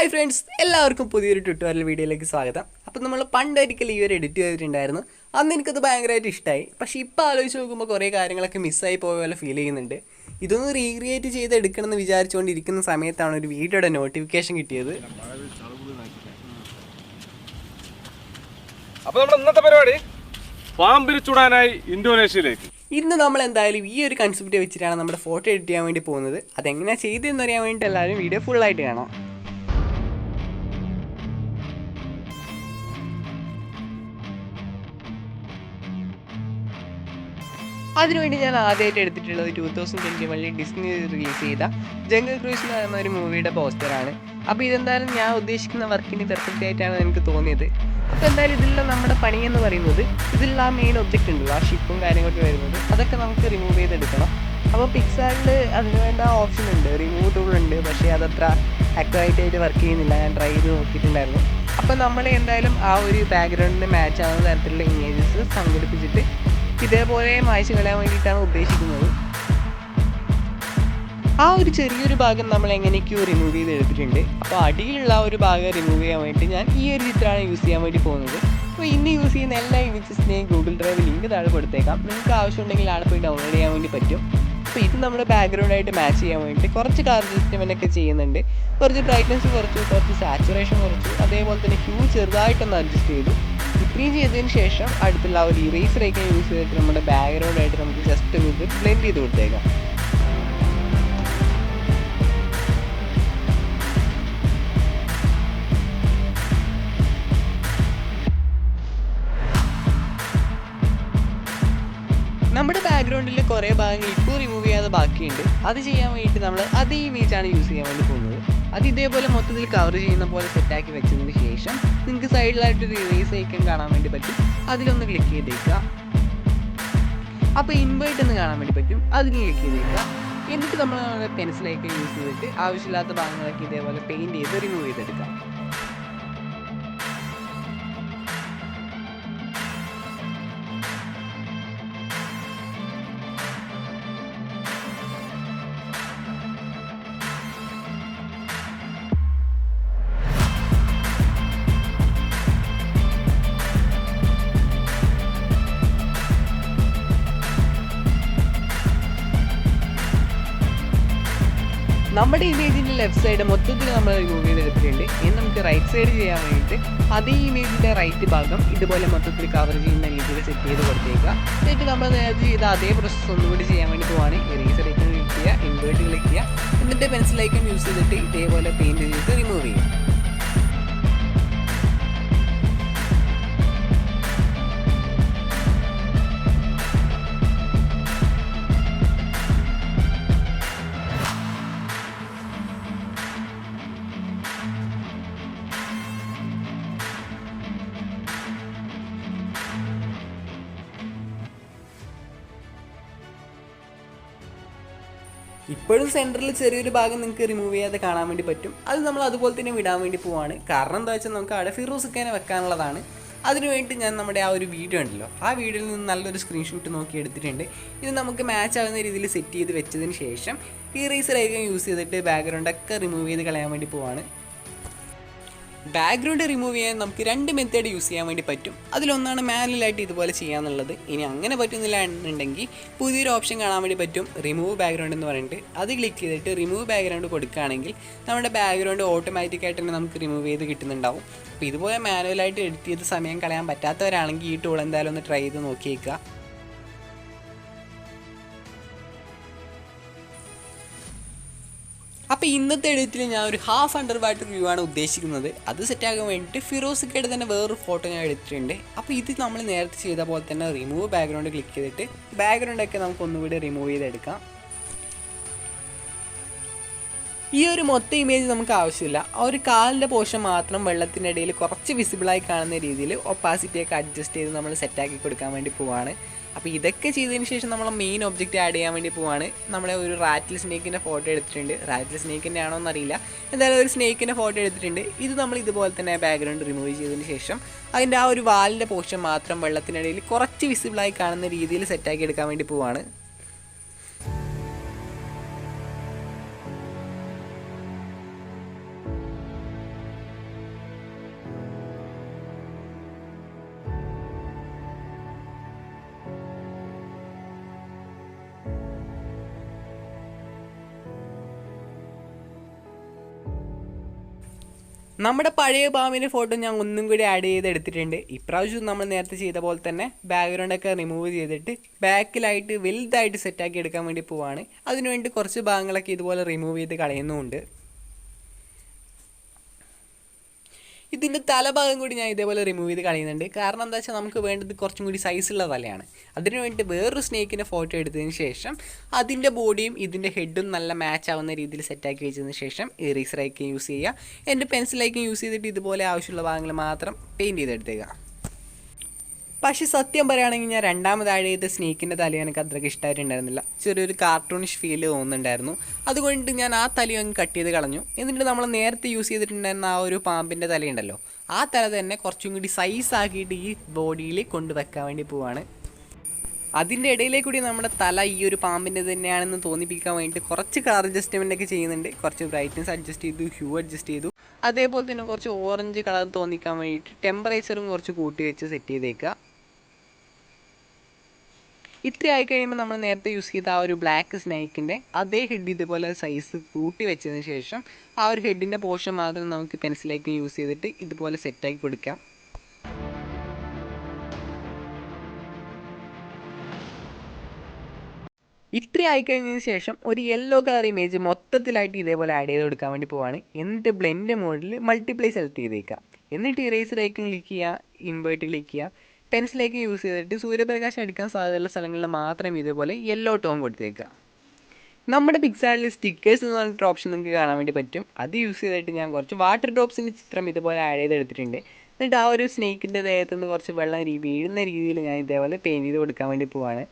Hi friends, എല്ലാവർക്കും പുതിയൊരു tutorial വീഡിയോയിലേക്ക് സ്വാഗതം. അപ്പോൾ നമ്മൾ പണ്ടൊരിക്കൽ ഈ ഒരു എഡിറ്റ് ചെയ്തിട്ടുണ്ടായിരുന്നു. അന്ന് എനിക്കത് ഭയങ്കരമായിട്ട് ഇഷ്ടമായി. പക്ഷേ ഇപ്പോൾ ആലോചിച്ച് നോക്കുമ്പോൾ കുറേ കാര്യങ്ങളൊക്കെ മിസ്സായി പോയ പോലെ ഫീൽ ചെയ്യുന്നുണ്ട്. ഇതൊന്ന് റീക്രിയേറ്റ് ചെയ്ത് എടുക്കണമെന്ന് വിചാരിച്ചുകൊണ്ടിരിക്കുന്ന സമയത്താണ് ഒരു വീഡിയോയുടെ നോട്ടിഫിക്കേഷൻ കിട്ടിയത്. അപ്പോൾ നമ്മുടെ ഇന്നത്തെ പരിപാടി പാമ്പിൽ ചൂടാനായി ഇന്തോനേഷ്യയിലേക്ക്. ഇന്ന് നമ്മൾ എന്തായാലും ഈ ഒരു കൺസെപ്റ്റ് വെച്ചിട്ടാണ് നമ്മുടെ ഫോട്ടോ എഡിറ്റ് ചെയ്യാൻ വേണ്ടി പോകുന്നത്. അതെങ്ങനെയാണ് ചെയ്തതെന്ന് അറിയാൻ വേണ്ടിയിട്ട് എല്ലാവരും വീഡിയോ ഫുള്ളായിട്ട് കാണാം. അതിനുവേണ്ടി ഞാൻ ആദ്യമായിട്ട് എടുത്തിട്ടുള്ളത് 2021 ഡിസ്നി റിലീസ് ചെയ്ത ജംഗിൾ ക്രൂസ് എന്ന് പറയുന്ന ഒരു മൂവിയുടെ പോസ്റ്ററാണ്. അപ്പോൾ ഇതെന്തായാലും ഞാൻ ഉദ്ദേശിക്കുന്ന വർക്കിന് പെർഫെക്റ്റ് ആയിട്ടാണ് എനിക്ക് തോന്നിയത്. അപ്പോൾ എന്തായാലും ഇതിലുള്ള നമ്മുടെ പണിയെന്ന് പറയുന്നത് ഇതിലുള്ള ആ മെയിൻ ഒബ്ജക്റ്റ് ഉണ്ടല്ലോ, ആ ഷിപ്പും കാര്യങ്ങളൊക്കെ വരുന്നത്, അതൊക്കെ നമുക്ക് റിമൂവ് ചെയ്തെടുക്കണം. അപ്പോൾ പിക്സാറിൽ അതിന് വേണ്ട ഓപ്ഷൻ ഉണ്ട്, റിമൂവ് ടൂൾ ഉണ്ട്. പക്ഷേ അതത്ര ആക്യുറേറ്റ് ആയിട്ട് വർക്ക് ചെയ്യുന്നില്ല. ഞാൻ ട്രൈ ചെയ്ത് നോക്കിയിട്ടുണ്ടായിരുന്നു. അപ്പോൾ നമ്മൾ എന്തായാലും ആ ഒരു ബാക്ക്ഗ്രൗണ്ടിന് മാച്ച് ആവുന്ന തരത്തിലുള്ള ഇമേജസ് സംഘടിപ്പിച്ചിട്ട് ഇതേപോലെ മായ്ച്ച് കളയാൻ വേണ്ടിയിട്ടാണ് ഉദ്ദേശിക്കുന്നത്. ആ ഒരു ചെറിയൊരു ഭാഗം നമ്മൾ എങ്ങനെയൊക്കെയോ റിമൂവ് ചെയ്ത് എടുത്തിട്ടുണ്ട്. അപ്പോൾ അടിയിലുള്ള ആ ഒരു ഭാഗം റിമൂവ് ചെയ്യാൻ വേണ്ടി ഞാൻ ഈ ഒരു ചിത്രമാണ് യൂസ് ചെയ്യാൻ വേണ്ടി പോകുന്നത്. അപ്പോൾ ഇന്ന് യൂസ് ചെയ്യുന്ന എല്ലാ ഇമേജസിനെയും ഗൂഗിൾ ഡ്രൈവ് ലിങ്ക് താഴെ കൊടുത്തേക്കാം. നിങ്ങൾക്ക് ആവശ്യമുണ്ടെങ്കിൽ ആടെ പോയി ഡൗൺലോഡ് ചെയ്യാൻ വേണ്ടി പറ്റും. അപ്പോൾ ഇത് നമ്മുടെ ബാക്ക്ഗ്രൗണ്ടായിട്ട് മാച്ച് ചെയ്യാൻ വേണ്ടിയിട്ട് കുറച്ച് കളർ അഡ്ജസ്റ്റ്മെൻ്റൊക്കെ ചെയ്യുന്നുണ്ട്. കുറച്ച് ബ്രൈറ്റ്നസ് കുറച്ച് സാച്ചുറേഷൻ കുറച്ചു, അതേപോലെ തന്നെ ഹ്യൂ ചെറുതായിട്ടൊന്ന് അഡ്ജസ്റ്റ് ചെയ്തു. ഇത്രയും ചെയ്തതിന് ശേഷം അടുത്തുള്ള ഒരു ഇറേസർ ഒക്കെ യൂസ് ചെയ്തിട്ട് നമ്മുടെ ബാക്ക്ഗ്രൗണ്ടായിട്ട് നമുക്ക് ജസ്റ്റ് ഒന്ന് ബ്ലെൻഡ് ചെയ്ത് കൊടുത്തേക്കാം. നമ്മുടെ ബാക്ക്ഗ്രൗണ്ടിൽ കുറേ ഭാഗങ്ങൾ ഇപ്പോൾ റിമൂവ് ചെയ്യാതെ ബാക്കിയുണ്ട്. അത് ചെയ്യാൻ വേണ്ടിയിട്ട് നമ്മൾ അതേ ഇമേജാണ് യൂസ് ചെയ്യാൻ വേണ്ടി പോകുന്നത്. അത് ഇതേപോലെ മൊത്തത്തിൽ കവർ ചെയ്യുന്ന പോലെ സെറ്റാക്കി വെച്ചതിന് ശേഷം നിങ്ങൾക്ക് സൈഡിലായിട്ടൊരു ഇറേസ് ഐക്കൺ കാണാൻ വേണ്ടി പറ്റും. അതിലൊന്ന് ക്ലിക്ക് ചെയ്തേക്കുക. അപ്പോൾ ഇൻവേർട്ട് എന്ന് കാണാൻ വേണ്ടി പറ്റും, അതിൽ ക്ലിക്ക് ചെയ്തേക്കുക. എന്നിട്ട് നമ്മൾ പെൻസിൽ ഐക്കൺ യൂസ് ചെയ്തിട്ട് ആവശ്യമില്ലാത്ത ഭാഗങ്ങളൊക്കെ ഇതേപോലെ പെയിൻറ്റ് ചെയ്ത് റിമൂവ് ചെയ്തെടുക്കാം. നമ്മുടെ ഇമേജിൻ്റെ ലെഫ്റ്റ് സൈഡ് മൊത്തത്തിൽ നമ്മൾ റിമൂവ് ചെയ്തെടുത്തിട്ടുണ്ട്. ഇനി നമുക്ക് റൈറ്റ് സൈഡ് ചെയ്യാൻ വേണ്ടിയിട്ട് അതേ ഇമേജിൻ്റെ റൈറ്റ് ഭാഗം ഇതുപോലെ മൊത്തത്തിൽ കവർ ചെയ്യുന്ന രീതിയിൽ സെറ്റ് ചെയ്ത് കൊടുത്തേക്കുക. എന്നിട്ട് നമ്മൾ നേരത്തെ ചെയ്ത അതേ പ്രോസസ്സ് ഒന്നുകൂടി ചെയ്യാൻ വേണ്ടി പോവാണ്. ഇറേസർ ഐക്കൺ ക്ലിക്ക് ചെയ്യുക, ഇൻവേർട്ട് ക്ലിക്ക് ചെയ്യുക, എന്നിട്ട് പെൻസിൽ ഐക്കൺ യൂസ് ചെയ്തിട്ട് ഇതേപോലെ പെയിൻറ്റ് ചെയ്തിട്ട് റിമൂവ് ചെയ്യുക. ഇപ്പോഴും സെൻറ്ററിൽ ചെറിയൊരു ഭാഗം നിങ്ങൾക്ക് റിമൂവ് ചെയ്യാതെ കാണാൻ വേണ്ടി പറ്റും. അത് നമ്മൾ അതുപോലെ തന്നെ വിടാൻ വേണ്ടി പോവാണ്. കാരണം എന്താ വെച്ചാൽ നമുക്ക് അവിടെ ഫിറോസിക്കാനെ വെക്കാനുള്ളതാണ്. അതിനുവേണ്ടി ഞാൻ നമ്മുടെ ആ ഒരു വീഡിയോ ഉണ്ടല്ലോ, ആ വീഡിയോയിൽ നിന്ന് നല്ലൊരു സ്ക്രീൻഷോട്ട് നോക്കി എടുത്തിട്ടുണ്ട്. ഇത് നമുക്ക് മാച്ച് ആവുന്ന രീതിയിൽ സെറ്റ് ചെയ്ത് വെച്ചതിന് ശേഷം ഇറേസർ ഐക്കൺ യൂസ് ചെയ്തിട്ട് ബാക്ക്ഗ്രൗണ്ടൊക്കെ റിമൂവ് ചെയ്ത് കളയാൻ വേണ്ടി പോവാണ്. ബാക്ക്ഗ്രൗണ്ട് റിമൂവ് ചെയ്യാൻ നമുക്ക് രണ്ട് മെത്തേഡ് യൂസ് ചെയ്യാൻ വേണ്ടി പറ്റും. അതിലൊന്നാണ് മാനുവലായിട്ട് ഇതുപോലെ ചെയ്യാന്നുള്ളത്. ഇനി അങ്ങനെ പറ്റുന്നില്ല എന്നുണ്ടെങ്കിൽ പുതിയൊരു ഓപ്ഷൻ കാണാൻ വേണ്ടി പറ്റും, റിമൂവ് ബാക്ക്ഗ്രൗണ്ട് എന്ന് പറഞ്ഞിട്ട്. അത് ക്ലിക്ക് ചെയ്തിട്ട് റിമൂവ് ബാക്ക്ഗ്രൗണ്ട് കൊടുക്കുകയാണെങ്കിൽ നമ്മുടെ ബാക്ക്ഗ്രൗണ്ട് ഓട്ടോമാറ്റിക്കായിട്ട് തന്നെ നമുക്ക് റിമൂവ് ചെയ്ത് കിട്ടുന്നുണ്ടാവും. അപ്പോൾ ഇതുപോലെ മാനുവലായിട്ട് എഡിറ്റ് ചെയ്ത് സമയം കളയാൻ പറ്റാത്തവരാണെങ്കിൽ ഈ ടൂൾ എന്തായാലും ഒന്ന് ട്രൈ ചെയ്ത് നോക്കിയേക്കുക. അപ്പോൾ ഇന്നത്തെ എഡിറ്റിൽ ഞാൻ ഒരു ഹാഫ് അണ്ടർ വാട്ടർ വ്യൂ ആണ് ഉദ്ദേശിക്കുന്നത്. അത് സെറ്റാക്കാൻ വേണ്ടിയിട്ട് ഫിറോസിക്കയുടെ തന്നെ വേറൊരു ഫോട്ടോ ഞാൻ എടുത്തിട്ടുണ്ട്. അപ്പോൾ ഇത് നമ്മൾ നേരത്തെ ചെയ്ത പോലെ തന്നെ റിമൂവ് ബാക്ക്ഗ്രൗണ്ട് ക്ലിക്ക് ചെയ്തിട്ട് ബാക്ക്ഗ്രൗണ്ടൊക്കെ നമുക്ക് ഒന്നുകൂടി റിമൂവ് ചെയ്തെടുക്കാം. ഈ ഒരു മൊത്തം ഇമേജ് നമുക്ക് ആവശ്യമില്ല. ആ ഒരു കാലിൻ്റെ പോർഷൻ മാത്രം വെള്ളത്തിൻ്റെ ഇടയിൽ കുറച്ച് വിസിബിളായി കാണുന്ന രീതിയിൽ ഒപ്പാസിറ്റിയൊക്കെ അഡ്ജസ്റ്റ് ചെയ്ത് നമ്മൾ സെറ്റാക്കി കൊടുക്കാൻ വേണ്ടി പോവാണ്. അപ്പോൾ ഇതൊക്കെ ചെയ്തതിന് ശേഷം നമ്മൾ മെയിൻ ഒബ്ജക്റ്റ് ആഡ് ചെയ്യാൻ വേണ്ടി പോവാണ്. നമ്മുടെ ഒരു റാറ്റിൽ സ്നേക്കിൻ്റെ ഫോട്ടോ എടുത്തിട്ടുണ്ട്. റാറ്റിൽ സ്നേക്കിൻ്റെ ആണോ എന്നറിയില്ല, എന്തായാലും ഒരു സ്നേക്കിൻ്റെ ഫോട്ടോ എടുത്തിട്ടുണ്ട്. ഇത് നമ്മൾ ഇതുപോലെ തന്നെ ബാക്ക്ഗ്രൗണ്ട് റിമൂവ് ചെയ്തതിന് ശേഷം അതിൻ്റെ ആ ഒരു വാലിൻ്റെ പോർഷൻ മാത്രം വെള്ളത്തിനിടയിൽ കുറച്ച് വിസിബിളായി കാണുന്ന രീതിയിൽ സെറ്റാക്കി എടുക്കാൻ വേണ്ടി പോവാണ്. നമ്മുടെ പഴയ പാമ്പിൻ്റെ ഫോട്ടോ ഞാൻ ഒന്നും കൂടി ആഡ് ചെയ്ത് എടുത്തിട്ടുണ്ട്. ഇപ്രാവശ്യം നമ്മൾ നേരത്തെ ചെയ്ത പോലെ തന്നെ ബാക്ക്ഗ്രൗണ്ടൊക്കെ റിമൂവ് ചെയ്തിട്ട് ബാക്കിലായിട്ട് വലുതായിട്ട് സെറ്റാക്കി എടുക്കാൻ വേണ്ടി പോവാണ്. അതിനുവേണ്ടി കുറച്ച് ഭാഗങ്ങളൊക്കെ ഇതുപോലെ റിമൂവ് ചെയ്ത് കളയുന്നുമുണ്ട്. ഇതിൻ്റെ തലഭാഗം കൂടി ഞാൻ ഇതേപോലെ റിമൂവ് ചെയ്ത് കളയുന്നുണ്ട്. കാരണം എന്താ വെച്ചാൽ നമുക്ക് വേണ്ടത് കുറച്ചും കൂടി സൈസുള്ള തലയാണ്. അതിനു വേണ്ടി വേറൊരു സ്നേക്കിൻ്റെ ഫോട്ടോ എടുത്തതിന് ശേഷം അതിൻ്റെ ബോഡിയും ഇതിൻ്റെ ഹെഡും നല്ല മാച്ച് ആവുന്ന രീതിയിൽ സെറ്റാക്കി വെച്ചതിന് ശേഷം ഇറേസറേക്കും യൂസ് ചെയ്യുക. എൻ്റെ പെൻസിലേക്കും യൂസ് ചെയ്തിട്ട് ഇതുപോലെ ആവശ്യമുള്ള ഭാഗങ്ങൾ മാത്രം പെയിൻറ്റ് ചെയ്തെടുത്തേക്കുക. പക്ഷേ സത്യം പറയുകയാണെങ്കിൽ ഞാൻ രണ്ടാമത് ആഡ് ചെയ്ത സ്നേക്കിൻ്റെ തല എനിക്ക് അത്രയ്ക്ക് ഇഷ്ടമായിട്ടുണ്ടായിരുന്നില്ല. ചെറിയൊരു കാർട്ടൂണിഷ് ഫീൽ തോന്നുന്നുണ്ടായിരുന്നു. അതുകൊണ്ട് ഞാൻ ആ തല അങ്ങ് കട്ട് ചെയ്ത് കളഞ്ഞു. എന്നിട്ട് നമ്മൾ നേരത്തെ യൂസ് ചെയ്തിട്ടുണ്ടായിരുന്ന ആ ഒരു പാമ്പിൻ്റെ തലയുണ്ടല്ലോ, ആ തല തന്നെ കുറച്ചും കൂടി സൈസാക്കിയിട്ട് ഈ ബോഡിയിൽ കൊണ്ടുവെക്കാൻ വേണ്ടി പോവാണ്. അതിൻ്റെ ഇടയിലേക്ക് കൂടി നമ്മുടെ തല ഈ ഒരു പാമ്പിൻ്റെ തന്നെയാണെന്ന് തോന്നിപ്പിക്കാൻ വേണ്ടിയിട്ട് കുറച്ച് കളർ അഡ്ജസ്റ്റ്മെൻ്റ് ഒക്കെ ചെയ്യുന്നുണ്ട്. കുറച്ച് ബ്രൈറ്റ്നസ് അഡ്ജസ്റ്റ് ചെയ്തു, ഹ്യൂ അഡ്ജസ്റ്റ് ചെയ്തു. അതേപോലെ തന്നെ കുറച്ച് ഓറഞ്ച് കളർ തോന്നിക്കാൻ വേണ്ടിയിട്ട് ടെമ്പറേച്ചറും കുറച്ച് കൂട്ടി വെച്ച് സെറ്റ് ചെയ്തേക്കുക. ഇത്ര ആയി കഴിയുമ്പോൾ നമ്മൾ നേരത്തെ യൂസ് ചെയ്ത ആ ഒരു ബ്ലാക്ക് സ്നേക്കിൻ്റെ അതേ ഹെഡ് ഇതുപോലെ സൈസ് കൂട്ടി വെച്ചതിന് ശേഷം ആ ഒരു ഹെഡിൻ്റെ പോർഷൻ മാത്രം നമുക്ക് പെൻസിലേക്ക് യൂസ് ചെയ്തിട്ട് ഇതുപോലെ സെറ്റാക്കി കൊടുക്കാം. ഇത്ര ആയിക്കഴിഞ്ഞതിന് ശേഷം ഒരു യെല്ലോ കളർ ഇമേജ് മൊത്തത്തിലായിട്ട് ഇതേപോലെ ആഡ് ചെയ്ത് കൊടുക്കാൻ വേണ്ടി പോവാണ്. എന്നിട്ട് ബ്ലെൻഡ് മോഡിൽ മൾട്ടിപ്ലൈ സെലക്ട് ചെയ്തേക്കുക. എന്നിട്ട് ഇറേസറേക്കും ക്ലിക്ക് ചെയ്യുക, ഇൻവേർട്ട് ക്ലിക്ക് ചെയ്യുക. പെൻസിലേക്ക് യൂസ് ചെയ്തിട്ട് സൂര്യപ്രകാശം അടിക്കാൻ സാധ്യതയുള്ള സ്ഥലങ്ങളിൽ മാത്രം ഇതുപോലെ യെല്ലോ ടോൺ കൊടുത്തേക്കുക. നമ്മുടെ പിക്സാർട്ടിൽ സ്റ്റിക്കേഴ്സ് എന്ന് പറഞ്ഞിട്ട് ഓപ്ഷൻ നിങ്ങൾക്ക് കാണാൻ വേണ്ടി പറ്റും. അത് യൂസ് ചെയ്തിട്ട് ഞാൻ കുറച്ച് വാട്ടർ ഡ്രോപ്സിൻ്റെ ചിത്രം ഇതുപോലെ ആഡ് ചെയ്തെടുത്തിട്ടുണ്ട്. എന്നിട്ട് ആ ഒരു സ്നേക്കിൻ്റെ ദേഹത്തു നിന്ന് കുറച്ച് വെള്ളം വീഴുന്ന രീതിയിൽ ഞാൻ ഇതേപോലെ പെയിൻറ്റ് ചെയ്ത് കൊടുക്കാൻ വേണ്ടി പോവാണ്.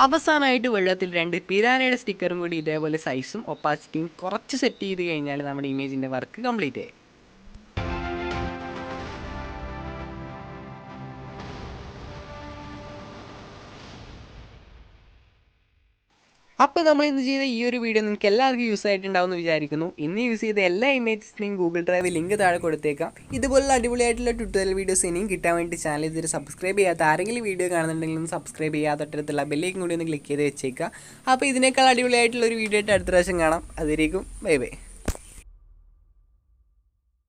അവസാനമായിട്ട് വെള്ളത്തിൽ 2 പിരാനയുടെ സ്റ്റിക്കറും കൂടി ഇതേപോലെ സൈസും ഒപ്പാസിറ്റിയും കുറച്ച് സെറ്റ് ചെയ്ത് കഴിഞ്ഞാൽ നമ്മുടെ ഇമേജിൻ്റെ വർക്ക് കംപ്ലീറ്റ് ആയി. അപ്പോൾ നമ്മൾ ഇന്ന് ചെയ്ത ഈ ഒരു വീഡിയോ നിങ്ങൾക്ക് എല്ലാവർക്കും യൂസ് ആയിട്ടുണ്ടാവുമെന്ന് വിചാരിക്കുന്നു. ഇന്ന് യൂസ് ചെയ്ത എല്ലാ ഇമേജസിനെയും ഗൂഗിൾ ഡ്രൈവ് ലിങ്ക് താഴെ കൊടുത്തേക്കാം. ഇതുപോലുള്ള അടിപൊളിയായിട്ടുള്ള ട്യൂട്ടോറിയൽ വീഡിയോസ് ഇനിയും കിട്ടാൻ വേണ്ടി ചാനൽ ഇതുവരെ സബ്സ്ക്രൈബ് ചെയ്യാത്ത ആരെങ്കിലും വീഡിയോ കാണുന്നുണ്ടെങ്കിൽ ഒന്ന് സബ്സ്ക്രൈബ് ചെയ്യുക. തൊട്ടടുത്തുള്ള ബെല്ലേക്കും കൂടി ഒന്ന് ക്ലിക്ക് ചെയ്ത് വെച്ചേക്കുക. അപ്പോൾ ഇതിനേക്കാൾ അടിപൊളിയായിട്ടുള്ള ഒരു വീഡിയോ ആയിട്ട് അടുത്ത പ്രാവശ്യം കാണാം. അതുവരേക്കും ബൈ ബൈ.